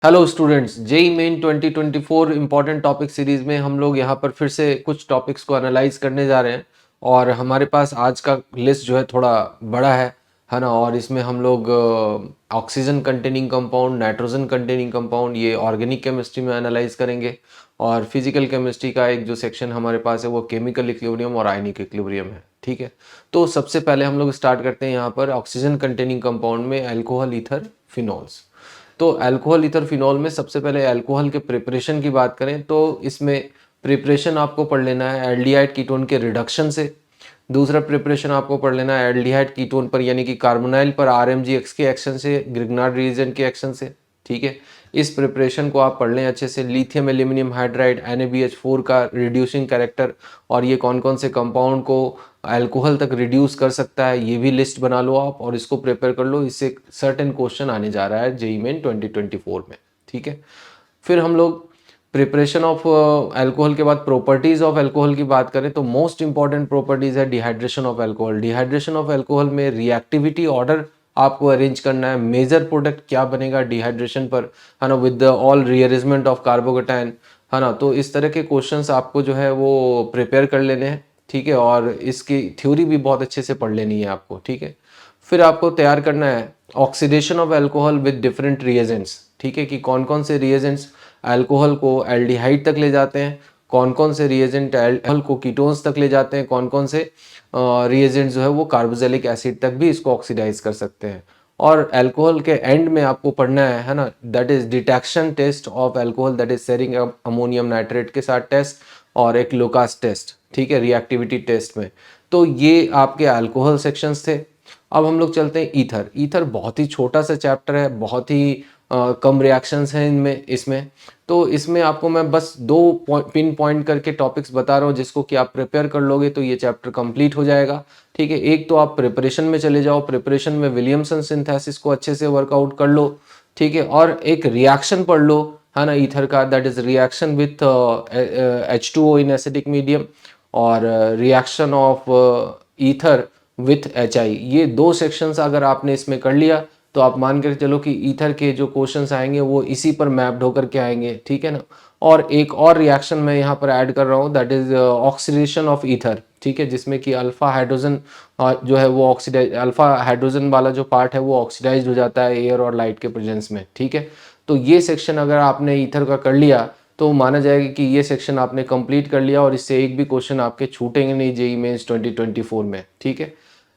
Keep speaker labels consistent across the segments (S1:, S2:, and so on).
S1: Hello students, JEE Main 2024 important topic series में हम लोग यहाँ पर फिर से कुछ टॉपिक्स को एनालाइज करने जा रहे हैं। और हमारे पास आज का लिस्ट जो है थोड़ा बड़ा है ना। और इसमें हम लोग oxygen containing compound, nitrogen containing compound, ये ऑर्गेनिक केमिस्ट्री में एनालाइज करेंगे। और फिजिकल केमिस्ट्री का एक जो सेक्शन हमारे पास है वो केमिकल इक्विलिब्रियम और आयनिक इक्विलिब्रियम है। ठीक है, तो सबसे पहले हम लोग स्टार्ट करते हैं यहाँ पर ऑक्सीजन कंटेनिंग कंपाउंड में अल्कोहल, ईथर, फिनॉल्स। तो अल्कोहल, ईथर, फिनॉल में सबसे पहले अल्कोहल के प्रिपरेशन की बात करें तो इसमें प्रिपरेशन आपको पढ़ लेना है एल्डिहाइड कीटोन के रिडक्शन से। दूसरा प्रिपरेशन आपको पढ़ लेना है एल्डिहाइड कीटोन पर यानी कि कार्बोनाइल पर आरएमजीएक्स के एक्शन से, ग्रिग्नार्ड रिएजेंट के एक्शन से। ठीक है, इस प्रिपरेशन को आप पढ़ लें अच्छे से। लिथियम एल्यूमिनियम हाइड्राइड NaBH4 का रिड्यूसिंग कैरेक्टर और ये कौन कौन से कंपाउंड को अल्कोहल तक रिड्यूस कर सकता है, ये भी लिस्ट बना लो आप और इसको प्रिपेयर कर लो। इससे सर्टेन क्वेश्चन आने जा रहा है जेईई मेन 2024 में। ठीक है, फिर हम लोग प्रिपरेशन ऑफ अल्कोहल के बाद प्रॉपर्टीज ऑफ अल्कोहल की बात करें तो मोस्ट इंपॉर्टेंट प्रॉपर्टीज है dehydration of alcohol. Dehydration of alcohol में रिएक्टिविटी ऑर्डर आपको अरेंज करना है। मेजर प्रोडक्ट क्या बनेगा डिहाइड्रेशन पर, है ना, with the all rearrangement of carbocation, है ना। तो इस तरह के क्वेश्चंस आपको जो है वो प्रिपेयर कर लेने हैं। ठीक है, और इसकी थ्योरी भी बहुत अच्छे से पढ़ लेनी है आपको। ठीक है, फिर आपको तैयार करना है oxidation of alcohol with different reagents. ठीक है, कि कौन कौन से रिएजेंट्स अल्कोहल को एल्डिहाइड तक ले जाते हैं, कौन कौन से रिएजेंट अल्कोहल को कीटोन्स तक ले जाते हैं, कौन कौन से रिएजेंट जो है वो कार्बोक्सिलिक एसिड तक भी इसको ऑक्सीडाइज कर सकते हैं। और अल्कोहल के एंड में आपको पढ़ना है ना, that is detection test of alcohol, that is ceric ammonium nitrate के साथ टेस्ट और एक लुकास टेस्ट। ठीक है, रिएक्टिविटी टेस्ट में। तो ये आपके अल्कोहल सेक्शंस थे। अब हम लोग चलते हैं ईथर। ईथर बहुत ही छोटा सा चैप्टर है, बहुत ही कम रिएक्शंस हैं इनमें इसमें। तो इसमें आपको मैं बस दो पिन पॉइंट करके टॉपिक्स बता रहा हूँ जिसको कि आप प्रिपेयर कर लोगे तो ये चैप्टर कंप्लीट हो जाएगा। ठीक है, एक तो आप प्रिपरेशन में चले जाओ, प्रिपरेशन में विलियमसन सिंथेसिस को अच्छे से वर्कआउट कर लो। ठीक है, और एक रिएक्शन पढ़ लो, है ना, ईथर का, that is reaction with H2O in acidic medium और reaction of ether with HI। ये दो सेक्शंस अगर आपने इसमें कर लिया तो आप मान कर चलो कि ईथर के जो क्वेश्चंस आएंगे वो इसी पर मैप्ड होकर के आएंगे। ठीक है ना। और एक और रिएक्शन मैं यहाँ पर ऐड कर रहा हूँ, that is oxidation of ether. ठीक है, जिसमें कि अल्फा हाइड्रोजन जो है वो ऑक्सीडाइज, अल्फा हाइड्रोजन वाला जो पार्ट है वो ऑक्सीडाइज हो जाता है एयर और लाइट के प्रेजेंस में। ठीक है, तो ये सेक्शन अगर आपने ईथर का कर लिया तो माना जाएगा कि ये सेक्शन आपने कंप्लीट कर लिया और इससे एक भी क्वेश्चन आपके छूटेंगे नहीं जेईई मेंस 2024 में। ठीक है,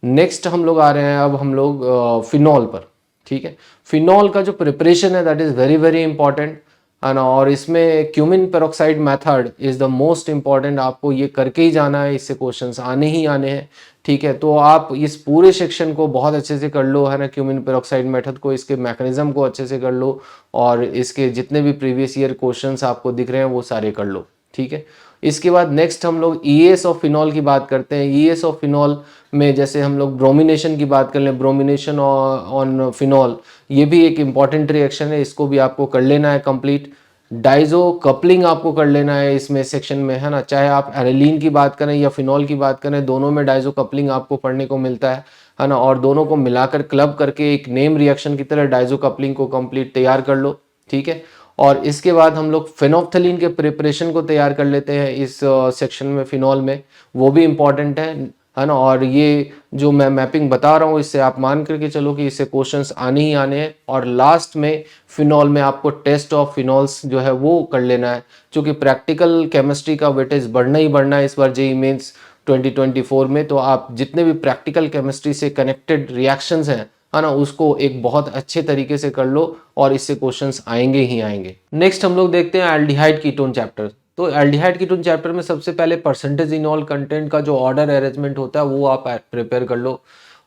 S1: नेक्स्ट हम लोग आ रहे हैं, अब हम लोग फिनॉल पर। ठीक है, फिनॉल का जो प्रिपरेशन है that is very very important, है ना। और इसमें cumin peroxide method is the most important, आपको ये करके ही जाना है, इससे क्वेश्चंस आने ही आने हैं। ठीक है, तो आप इस पूरे सेक्शन को बहुत अच्छे से कर लो, है ना, क्यूमिन पेरोक्साइड मेथड को, इसके मैकेनिज्म को अच्छे से कर लो और इसके जितने भी प्रीवियस ईयर क्वेश्चंस आपको दिख रहे हैं वो सारे कर लो। ठीक है, इसके बाद नेक्स्ट हम लोग ईएस ऑफ फिनॉल की बात करते हैं। ईएस ऑफ फिनॉल में जैसे हम लोग ब्रोमिनेशन की बात कर लें, ब्रोमिनेशन ऑन फिनॉल, ये भी एक इम्पॉर्टेंट रिएक्शन है, इसको भी आपको कर लेना है कंप्लीट। डाइजो कपलिंग आपको कर लेना है इसमें सेक्शन में, है ना। चाहे आप एनिलीन की बात करें या फिनॉल की बात करें, दोनों में डाइजो कपलिंग आपको पढ़ने को मिलता है ना। और दोनों को मिलाकर क्लब करके एक नेम रिएक्शन की तरह डाइजो कपलिंग को कंप्लीट तैयार कर लो। ठीक है, और इसके बाद हम लोग फेनोफ्थलीन के प्रिपरेशन को तैयार कर लेते हैं इस सेक्शन में, फिनॉल में, वो भी इम्पॉर्टेंट है ना। और ये जो मैं मैपिंग बता रहा हूँ इससे आप मान करके चलो कि इससे क्वेश्चंस आने ही आने हैं। और लास्ट में फिनॉल में आपको टेस्ट ऑफ फिनॉल्स जो है वो कर लेना है, क्योंकि प्रैक्टिकल केमिस्ट्री का वेटेज बढ़ना ही बढ़ना है इस बार जेईई मेंस 2024 में। तो आप जितने भी प्रैक्टिकल केमिस्ट्री से कनेक्टेड रिएक्शंस हैं, है ना, उसको एक बहुत अच्छे तरीके से कर लो और इससे क्वेश्चंस आएंगे ही आएंगे। नेक्स्ट हम लोग देखते हैं एल्डिहाइड कीटोन चैप्टर। तो एल्डिहाइड कीटोन चैप्टर में सबसे पहले परसेंटेज इनॉल कंटेंट का जो ऑर्डर अरेंजमेंट होता है वो आप प्रिपेयर कर लो।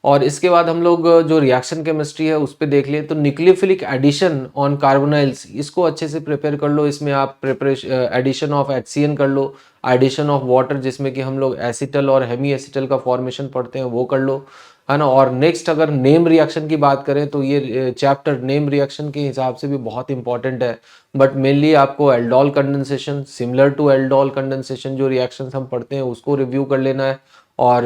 S1: और इसके बाद हम लोग जो रिएक्शन केमिस्ट्री है उस पर देख लिए तो न्यूक्लियोफिलिक एडिशन ऑन कार्बोनाइल्स, इसको अच्छे से प्रिपेयर कर लो। इसमें आप प्रिपरेशन एडिशन ऑफ HCN कर लो, एडिशन ऑफ वाटर जिसमें कि हम लोग एसिटल और हेमी एसिटल का फॉर्मेशन पढ़ते हैं वो कर लो, है ना। और नेक्स्ट अगर नेम रिएक्शन की बात करें तो ये चैप्टर नेम रिएक्शन के हिसाब से भी बहुत इंपॉर्टेंट है। बट मेनली आपको aldol condensation, similar to aldol condensation जो रिएक्शंस हम पढ़ते हैं उसको रिव्यू कर लेना है और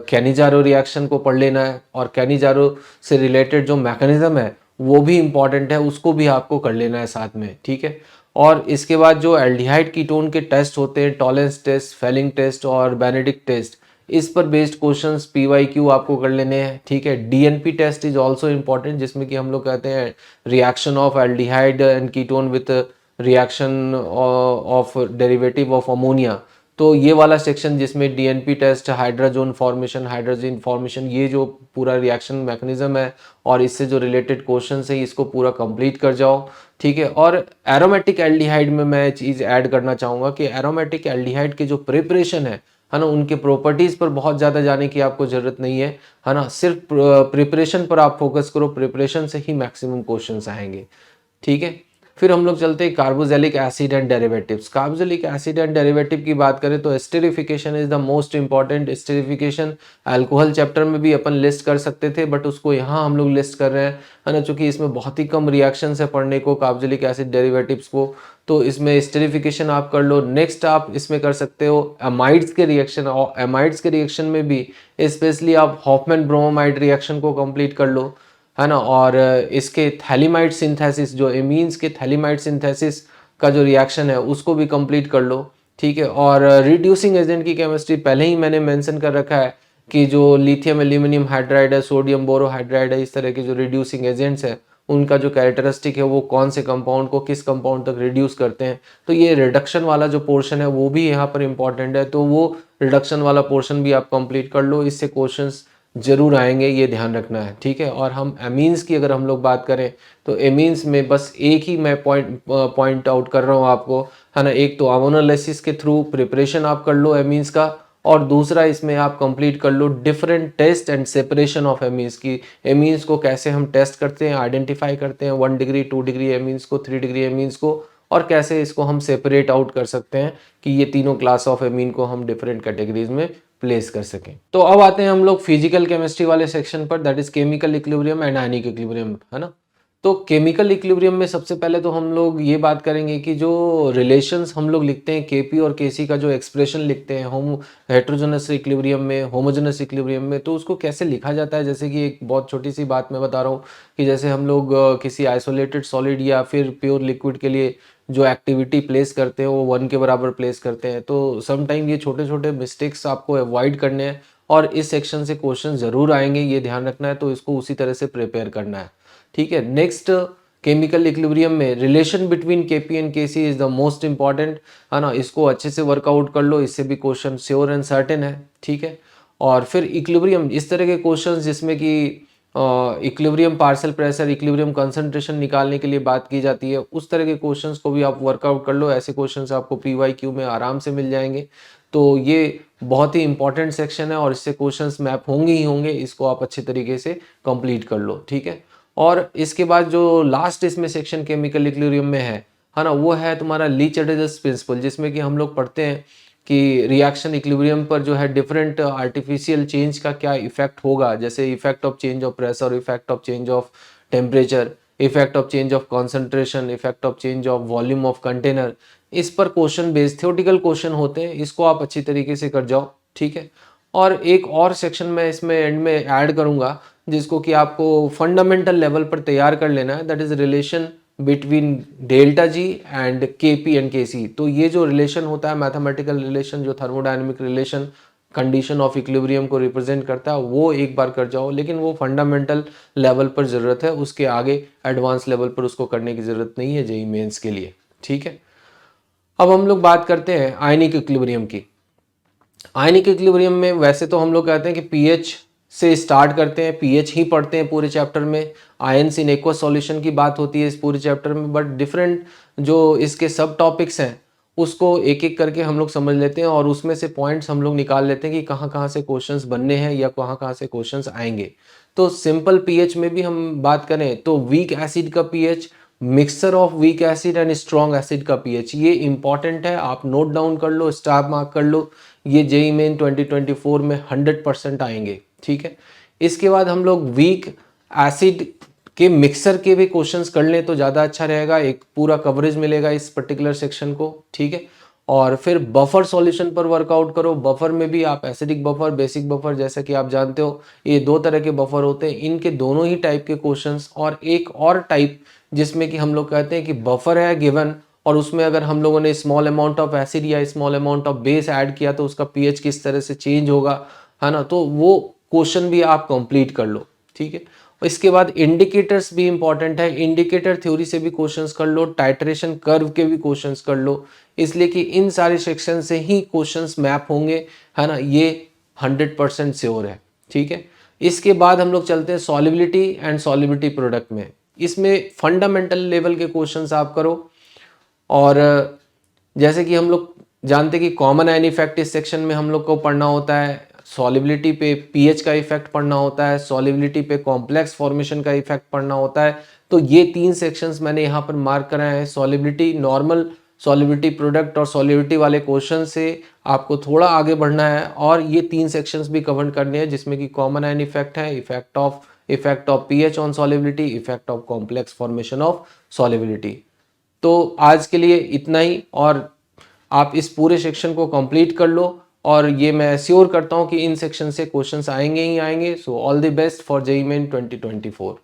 S1: कैनिजारो रिएक्शन को पढ़ लेना है। और कैनिजारो से रिलेटेड जो मैकेनिज्म है वो भी इम्पॉर्टेंट है, उसको भी आपको कर लेना है साथ में, ठीक है। और इसके बाद जो एल्डिहाइड कीटोन के टेस्ट होते हैं, टॉलेंस टेस्ट, फेलिंग टेस्ट और बेनेडिक्ट टेस्ट, इस पर बेस्ड क्वेश्चंस पीवाईक्यू आपको कर लेने हैं, ठीक है। DNP test is also important, जिसमें कि हम लोग कहते हैं reaction of aldehyde and ketone with reaction of derivative of ammonia. तो ये वाला सेक्शन जिसमें DNP test, hydrogen formation, hydrogen formation, ये जो पूरा रिएक्शन मैकेनिज्म है और इससे जो रिलेटेड क्वेश्चन है, इसको पूरा कंप्लीट कर जाओ, ठीक है। और एरोमेटिक एल्डिहाइड में मैं चीज़ ऐड करना चाहूँगा कि एरोमेटिक एल्डिहाइड के जो प्रिपरेशन है ना, उनके प्रॉपर्टीज़ पर बहुत ज़्यादा जाने की आपको ज़रूरत नहीं है ना। सिर्फ प्रिपरेशन पर आप फोकस करो, प्रिपरेशन से ही मैक्सिमम क्वेश्चंस आएंगे, ठीक है। फिर हम लोग चलते हैं carboxylic acid and derivatives. Carboxylic acid and derivative की बात करें तो esterification is the most important. Esterification alcohol chapter में भी अपन लिस्ट कर सकते थे, बट उसको यहाँ हम लोग लिस्ट कर रहे हैं, है ना, चूंकि इसमें बहुत ही कम रिएक्शन है पढ़ने को कार्बोजेलिक एसिड डेरिवेटिव्स को, तो इसमें एस्टेरिफिकेशन आप कर लो। नेक्स्ट आप इसमें कर सकते हो एमाइड्स के रिएक्शन, और एमाइड्स के रिएक्शन में भी स्पेशली आप हॉफमैन ब्रोमाइड रिएक्शन को कंप्लीट कर लो, है ना। और इसके थैलीमाइड सिंथेसिस, जो एमीन्स के थैलीमाइड सिंथेसिस का जो रिएक्शन है उसको भी कंप्लीट कर लो, ठीक है। और रिड्यूसिंग एजेंट की केमिस्ट्री पहले ही मैंने मेंशन कर रखा है कि जो लिथियम एल्यूमिनियम हाइड्राइड है, सोडियम बोरोहाइड्राइड है, इस तरह के जो रिड्यूसिंग एजेंट्स है उनका जो कैरेक्टरिस्टिक है वो कौन से कंपाउंड को किस कंपाउंड तक रिड्यूस करते हैं। तो ये रिडक्शन वाला जो पोर्शन है वो भी यहाँ पर इंपॉर्टेंट है, तो वो रिडक्शन वाला पोर्शन भी आप कंप्लीट कर लो, इससे क्वेश्चंस जरूर आएंगे, ये ध्यान रखना है, ठीक है। और हम एमीन्स की अगर हम लोग बात करें तो एमीन्स में बस एक ही मैं पॉइंट आउट कर रहा हूँ आपको, है ना। एक तो अमोनोलाइसिस के थ्रू प्रिपरेशन आप कर लो एमीन्स का, और दूसरा इसमें आप कंप्लीट कर लो different test and separation of amines की। एमीन्स को कैसे हम टेस्ट करते हैं, आइडेंटिफाई करते हैं, 1 डिग्री 2 डिग्री एमीन्स को, 3 डिग्री एमीन्स को, और कैसे इसको हम सेपरेट आउट कर सकते हैं कि ये तीनों क्लास ऑफ एमीन को हम डिफरेंट कैटेगरीज में प्लेस कर सकें। तो अब आते हैं हम लोग फिजिकल केमिस्ट्री वाले सेक्शन पर, that is chemical equilibrium and ionic equilibrium, है ना। तो केमिकल इक्विलिब्रियम में सबसे पहले तो हम लोग ये बात करेंगे कि जो रिलेशंस हम लोग लिखते हैं केपी और केसी का जो एक्सप्रेशन लिखते हैं होमो हेट्रोजेनस इक्विलिब्रियम में, होमोजेनस इक्विलिब्रियम में, तो उसको कैसे लिखा जाता है। जैसे कि एक बहुत छोटी सी बात मैं बता रहा हूँ कि जैसे हम लोग किसी आइसोलेटेड सॉलिड या फिर प्योर लिक्विड के लिए जो एक्टिविटी प्लेस करते हैं वो 1 के बराबर प्लेस करते हैं, तो समटाइम ये छोटे छोटे मिस्टेक्स आपको अवॉइड करने हैं, और इस सेक्शन से क्वेश्चन जरूर आएंगे, ये ध्यान रखना है, तो इसको उसी तरह से प्रिपेयर करना है, ठीक है। नेक्स्ट केमिकल इक्विलिब्रियम में relation between Kp and Kc is the most important, है ना। इसको अच्छे से वर्कआउट कर लो, इससे भी क्वेश्चन श्योर एंड सर्टेन है, ठीक है। और फिर इक्विलिब्रियम, इस तरह के क्वेश्चंस जिसमें कि equilibrium partial pressure, equilibrium concentration निकालने के लिए बात की जाती है, उस तरह के क्वेश्चंस को भी आप वर्कआउट कर लो। ऐसे क्वेश्चंस आपको पीवाईक्यू में आराम से मिल जाएंगे, तो ये बहुत ही इंपॉर्टेंट सेक्शन है और इससे क्वेश्चंस मैप होंगे ही होंगे, इसको आप अच्छे तरीके से कंप्लीट कर लो, ठीक है। और इसके बाद जो लास्ट इसमें सेक्शन केमिकल इक्विलिब्रियम में है ना, वो है तुम्हारा लीच-एडिडस प्रिंसिपल, जिसमें कि हम लोग पढ़ते हैं कि रिएक्शन इक्विलिब्रियम पर जो है डिफरेंट आर्टिफिशियल चेंज का क्या इफेक्ट होगा, जैसे effect of change of pressure, effect of change of temperature, effect of change of concentration, effect of change of volume of container. इस पर क्वेश्चन बेस्ड थ्योरेटिकल क्वेश्चन होते हैं, इसको आप अच्छी तरीके से कर जाओ, ठीक है। और एक और सेक्शन मैं इसमें एंड में ऐड करूंगा जिसको कि आपको फंडामेंटल लेवल पर तैयार कर लेना है, that is relation between delta G and के पी एंड के सी। तो ये जो रिलेशन होता है मैथमेटिकल रिलेशन, जो thermodynamic relation condition of equilibrium को रिप्रेजेंट करता है, वो एक बार कर जाओ, लेकिन वो फंडामेंटल लेवल पर ज़रूरत है, उसके आगे एडवांस लेवल पर उसको करने की ज़रूरत नहीं है जेईई मेंस के लिए, ठीक है। अब हम लोग बात करते हैं आयनिक इक्विलिब्रियम की। आयनिक इक्विलिब्रियम में वैसे तो हम लोग कहते हैं कि पीएच से स्टार्ट करते हैं, पीएच ही पढ़ते हैं पूरे चैप्टर में, आयंस इन एक्वस सॉल्यूशन की बात होती है इस पूरे चैप्टर में, बट डिफरेंट जो इसके सब टॉपिक्स हैं उसको एक एक करके हम लोग समझ लेते हैं और उसमें से पॉइंट्स हम लोग निकाल लेते हैं कि कहाँ कहाँ से क्वेश्चंस बनने हैं या कहाँ कहाँ से क्वेश्चंस आएंगे। तो सिंपल पीएच में भी हम बात करें तो वीक एसिड का pH, mixture of weak acid and strong acid का पीएच, ये इंपॉर्टेंट है, आप नोट डाउन कर लो, स्टार मार्क कर लो, ये जेईई मेन 2024 में 100% आएंगे, ठीक है। इसके बाद हम लोग वीक एसिड के मिक्सर के भी क्वेश्चंस कर लें तो ज़्यादा अच्छा रहेगा, एक पूरा कवरेज मिलेगा इस पर्टिकुलर सेक्शन को, ठीक है। और फिर बफर सॉल्यूशन पर वर्कआउट करो। बफर में भी आप एसिडिक बफर, बेसिक बफर, जैसा कि आप जानते हो ये दो तरह के बफर होते हैं, इनके दोनों ही टाइप के क्वेश्चंस। और एक और टाइप जिसमें कि हम लोग कहते हैं कि बफर है गिवन और उसमें अगर हम लोगों ने स्मॉल अमाउंट ऑफ एसिड या small amount of base add किया तो उसका पीएच किस तरह से चेंज होगा, है ना, तो वो क्वेश्चन भी आप कंप्लीट कर लो। ठीक है, और इसके बाद इंडिकेटर्स भी इंपॉर्टेंट है, इंडिकेटर थ्योरी से भी क्वेश्चंस कर लो, टाइट्रेशन कर्व के भी क्वेश्चंस कर लो, इसलिए कि इन सारे सेक्शन से ही क्वेश्चंस मैप होंगे, है ना, ये 100% श्योर है। ठीक है, इसके बाद हम लोग चलते हैं सॉल्युबिलिटी एंड सॉल्युबिलिटी प्रोडक्ट में। इसमें फंडामेंटल लेवल के क्वेश्चंस आप करो और जैसे कि हम लोग जानते हैं कि कॉमन आयन इफेक्ट इस सेक्शन में हम लोग को पढ़ना होता है, सॉल्युबिलिटी पे पीएच का इफेक्ट पढ़ना होता है, सॉल्युबिलिटी पे कॉम्प्लेक्स फॉर्मेशन का इफेक्ट पढ़ना होता है। तो ये 3 सेक्शंस मैंने यहाँ पर मार्क कराए हैं। सॉल्युबिलिटी नॉर्मल, सॉल्युबिलिटी प्रोडक्ट और सॉल्युबिलिटी वाले क्वेश्चन से आपको थोड़ा आगे बढ़ना है और ये 3 सेक्शंस भी कवर करने हैं, जिसमें कि कॉमन आयन इफेक्ट है, effect of pH on solubility, effect of complex formation of solubility. तो आज के लिए इतना ही और आप इस पूरे सेक्शन को कंप्लीट कर लो और ये मैं श्योर करता हूँ कि इन सेक्शन से क्वेश्चंस आएंगे ही आएंगे। So all the best for JEE main 2024।